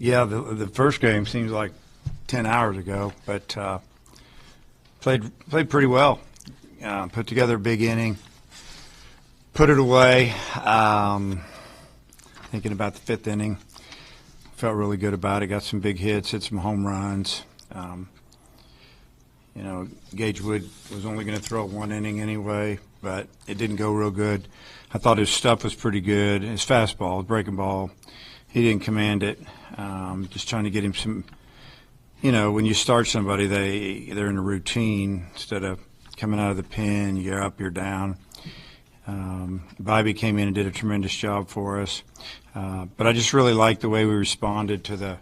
Yeah, the first game seems like 10 hours ago, but played pretty well. Put together a big inning, put it away. Thinking about the fifth inning, felt really good about it. Got some big hits, hit some home runs. Gage Wood was only going to throw one inning anyway, but it didn't go real good. I thought his stuff was pretty good. His fastball, his breaking ball, he didn't command it. Just trying to get him some. When you start somebody, they're in a routine instead of coming out of the pen. You're up, you're down. Bobby came in and did a tremendous job for us. But I just really liked the way we responded to the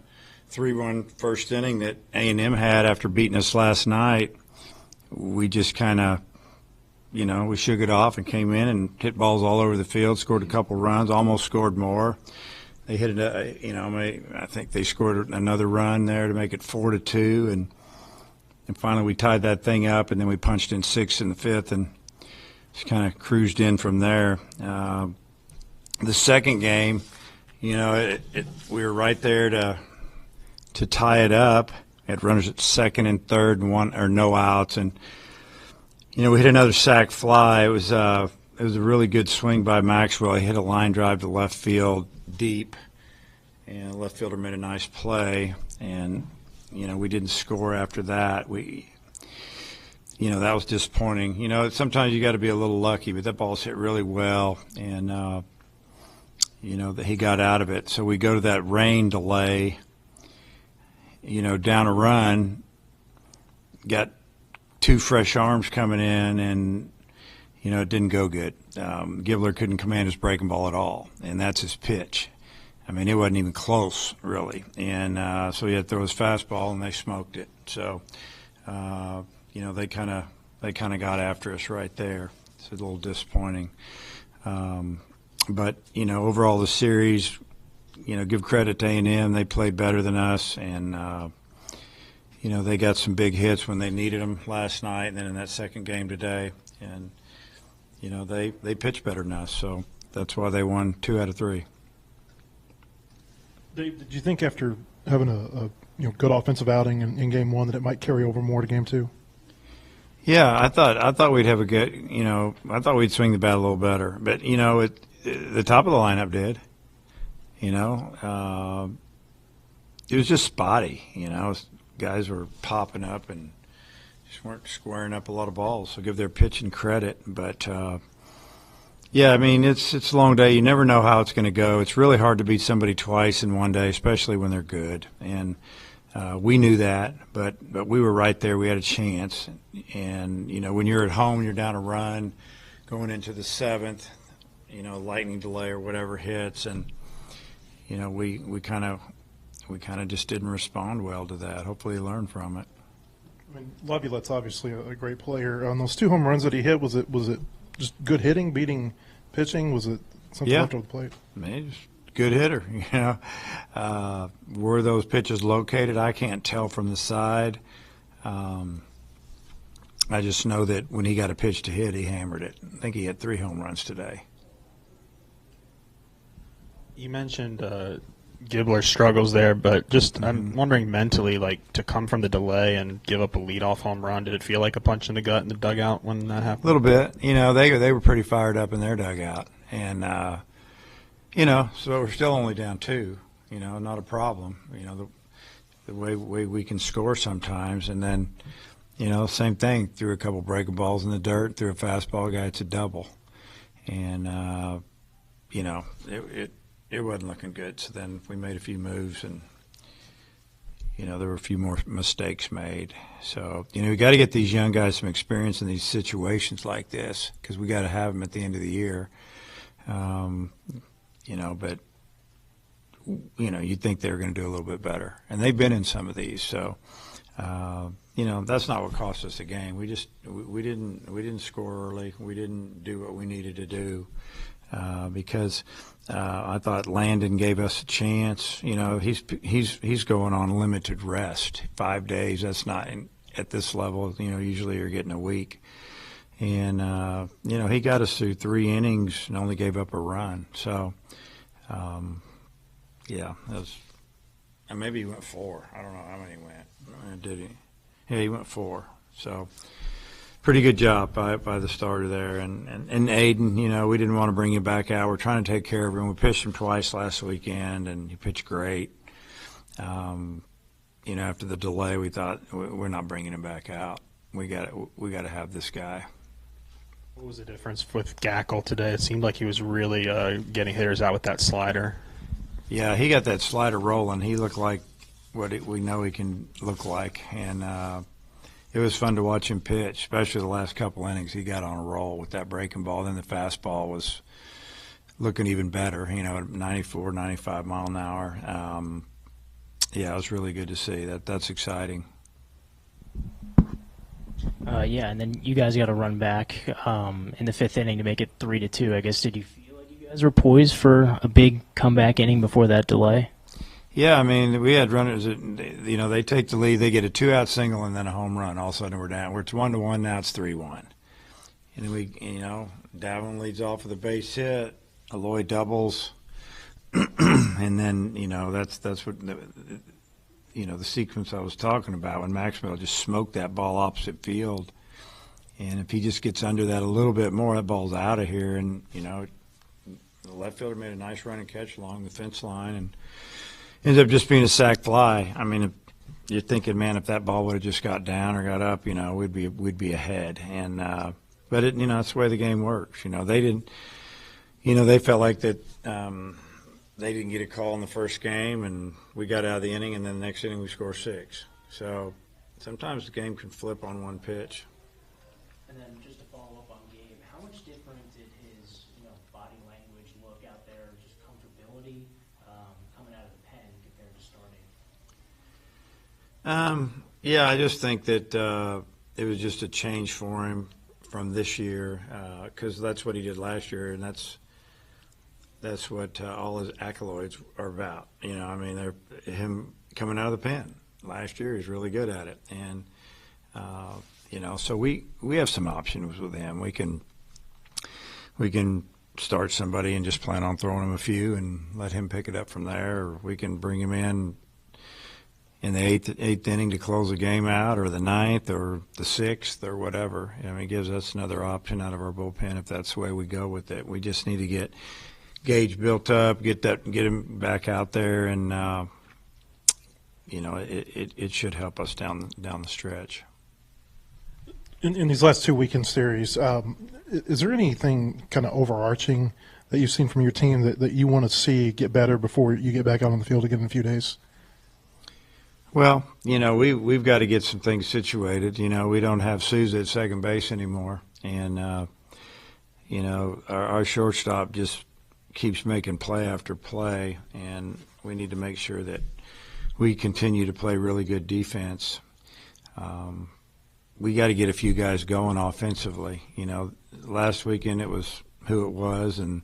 3-1 first inning that A&M had after beating us last night. We just kind of, we shook it off and came in and hit balls all over the field, scored a couple runs, almost scored more. They hit it, I think they scored another run there to make it 4-2, and finally we tied that thing up, and then we punched in 6 in the fifth and just kind of cruised in from there. The second game, we were right there to tie it up. Had runners at second and third and no outs, and we hit another sac fly. It was a really good swing by Maxwell. He hit a line drive to left field deep, and the left fielder made a nice play, and we didn't score after that. That was disappointing. Sometimes you got to be a little lucky, but that ball's hit really well, and that he got out of it. So we go to that rain delay, down a run, got 2 fresh arms coming in, and it didn't go good. Gibbler couldn't command his breaking ball at all, and that's his pitch. I mean, it wasn't even close, really. And so he had to throw his fastball, and they smoked it. So, they kind of got after us right there. It's a little disappointing. But overall the series, give credit to A&M. They played better than us, and they got some big hits when they needed them last night, and then in that second game today, and they pitched better than us, so that's why they won 2 out of 3. Dave, did you think after having a good offensive outing in game 1 that it might carry over more to game 2? Yeah, I thought we'd have a good, I thought we'd swing the bat a little better, but the top of the lineup did. It was just spotty. Guys were popping up and just weren't squaring up a lot of balls. So give their pitching credit, but yeah, I mean it's a long day. You never know how it's going to go. It's really hard to beat somebody twice in one day, especially when they're good. And we knew that, but we were right there. We had a chance. And when you're at home, you're down a run, going into the 7th. Lightning delay or whatever hits, and we kind of just didn't respond well to that. Hopefully, he learned from it. I mean, Laviolette's obviously a great player. On those 2 home runs that he hit, was it just good hitting, beating pitching? Was it something left on the plate? I mean, he's a good hitter. Where those pitches located, I can't tell from the side. I just know that when he got a pitch to hit, he hammered it. I think he had 3 home runs today. You mentioned Gibbler's struggles there, but just I'm wondering mentally, to come from the delay and give up a leadoff home run, did it feel like a punch in the gut in the dugout when that happened? A little bit. They were pretty fired up in their dugout, and so we're still only down 2. Not a problem. The way we can score sometimes, and then same thing. Threw a couple breaking balls in the dirt, threw a fastball guy. It's a double, and it wasn't looking good. So then we made a few moves, and there were a few more mistakes made. So we got to get these young guys some experience in these situations like this, because we got to have them at the end of the year. But you'd think they were going to do a little bit better, and they've been in some of these. So that's not what cost us the game. We didn't score early. We didn't do what we needed to do. Because I thought Landon gave us a chance. He's going on limited rest, 5 days. That's not at this level. Usually you're getting a week, and he got us through 3 innings and only gave up a run. So, yeah, and maybe he went 4. I don't know how many he went. Did he? Yeah, he went 4. So pretty good job by the starter there. And Aiden, you know, we didn't want to bring him back out. We're trying to take care of him. We pitched him twice last weekend, and he pitched great. You know, after the delay, we thought we're not bringing him back out. We got to have this guy. What was the difference with Gackle today? It seemed like he was really getting hitters out with that slider. Yeah, he got that slider rolling. He looked like what we know he can look like, and it was fun to watch him pitch, especially the last couple innings. He got on a roll with that breaking ball. Then the fastball was looking even better, you know, at 94, 95 mile an hour. Yeah, it was really good to see. That's exciting. Yeah, and then you guys got to run back in the 5th inning to make it 3-2. I guess, did you feel like you guys were poised for a big comeback inning before that delay? Yeah, I mean, we had runners that, you know, they take the lead, they get a 2-out single and then a home run. All of a sudden we're down. It's 1-1, now it's 3-1. And then we, you know, Davlin leads off with a base hit, Aloy doubles, and then, you know, that's what you know, the sequence I was talking about when Maxwell just smoked that ball opposite field. And if he just gets under that a little bit more, that ball's out of here. And, you know, the left fielder made a nice run and catch along the fence line and ended up just being a sac fly. I mean, if you're thinking, man, if that ball would have just got down or got up, you know, we'd be ahead. And but it, you know, that's the way the game works. You know, they didn't, you know, they felt like that. They didn't get a call in the first game, and we got out of the inning, and then the next inning we score 6. So sometimes the game can flip on one pitch. And then just to follow up on Gabe, how much different did his, you know, body language look out there, just comfortability coming out of the pen compared to starting? Yeah, I just think that it was just a change for him from this year, because that's what he did last year, and that's what all his accolades are about. You know, I mean, they're him coming out of the pen. Last year, he's really good at it, and you know, so we have some options with him. We can start somebody and just plan on throwing him a few and let him pick it up from there, or we can bring him in the eighth inning to close the game out, or the 9th, or the 6th, or whatever. I mean, it gives us another option out of our bullpen if that's the way we go with it. We just need to get Gage built up, get him back out there, and you know, it should help us down the stretch. In these last 2 weekend series, is there anything kind of overarching that you've seen from your team that you want to see get better before you get back out on the field again in a few days? Well, you know, we've got to get some things situated. You know, we don't have Souza at second base anymore, and you know, our shortstop just keeps making play after play, and we need to make sure that we continue to play really good defense. We got to get a few guys going offensively. You know, last weekend it was who it was, and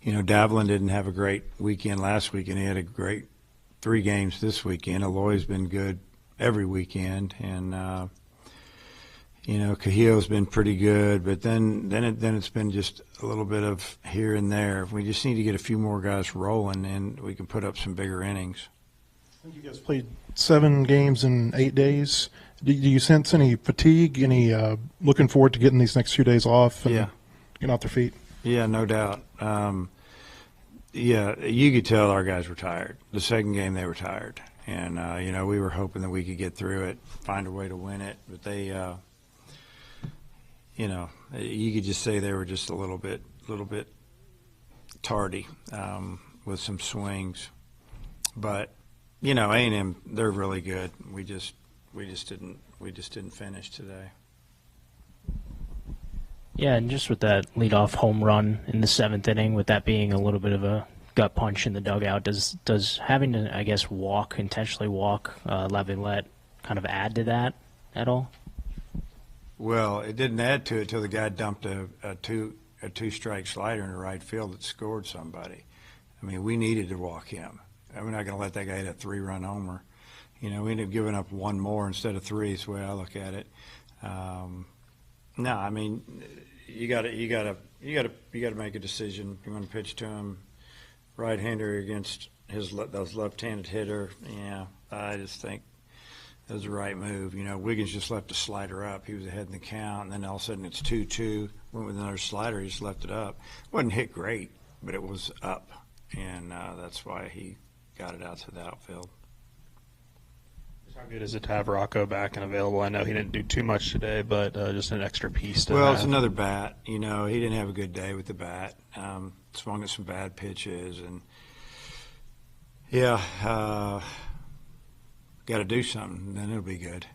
you know, Davlin didn't have a great weekend last weekend. He had a great 3 games this weekend. Aloy's been good every weekend, and you know, Cahill's been pretty good, but then it's been just a little bit of here and there. We just need to get a few more guys rolling, and we can put up some bigger innings. I think you guys played 7 games in 8 days. Do you sense any fatigue? Any looking forward to getting these next few days off and getting off their feet? Yeah, no doubt. Yeah, you could tell our guys were tired. The second game they were tired, and you know, we were hoping that we could get through it, find a way to win it, but they. You know, you could just say they were just a little bit tardy with some swings, but you know, A&M, they're really good. We just didn't finish today. Yeah, and just with that leadoff home run in the 7th inning, with that being a little bit of a gut punch in the dugout, does having to, I guess, intentionally walk Laviolette kind of add to that at all? Well, it didn't add to it till the guy dumped a two-strike slider in the right field that scored somebody. I mean, we needed to walk him. We're not going to let that guy hit a 3-run homer. You know, we ended up giving up 1 more instead of 3. Is the way I look at it. No, I mean, you got to make a decision. You want to pitch to him, right-hander against those left-handed hitter. Yeah, I just think it was the right move. You know, Wiggins just left a slider up. He was ahead in the count, and then all of a sudden it's 2-2. Went with another slider. He just left it up. It wasn't hit great, but it was up, and that's why he got it out to the outfield. How good is it to have Rocco back and available? I know he didn't do too much today, but just an extra piece to Well, have. it's another bat. You know, he didn't have a good day with the bat. Swung at some bad pitches, and yeah, got to do something. Then it'll be good.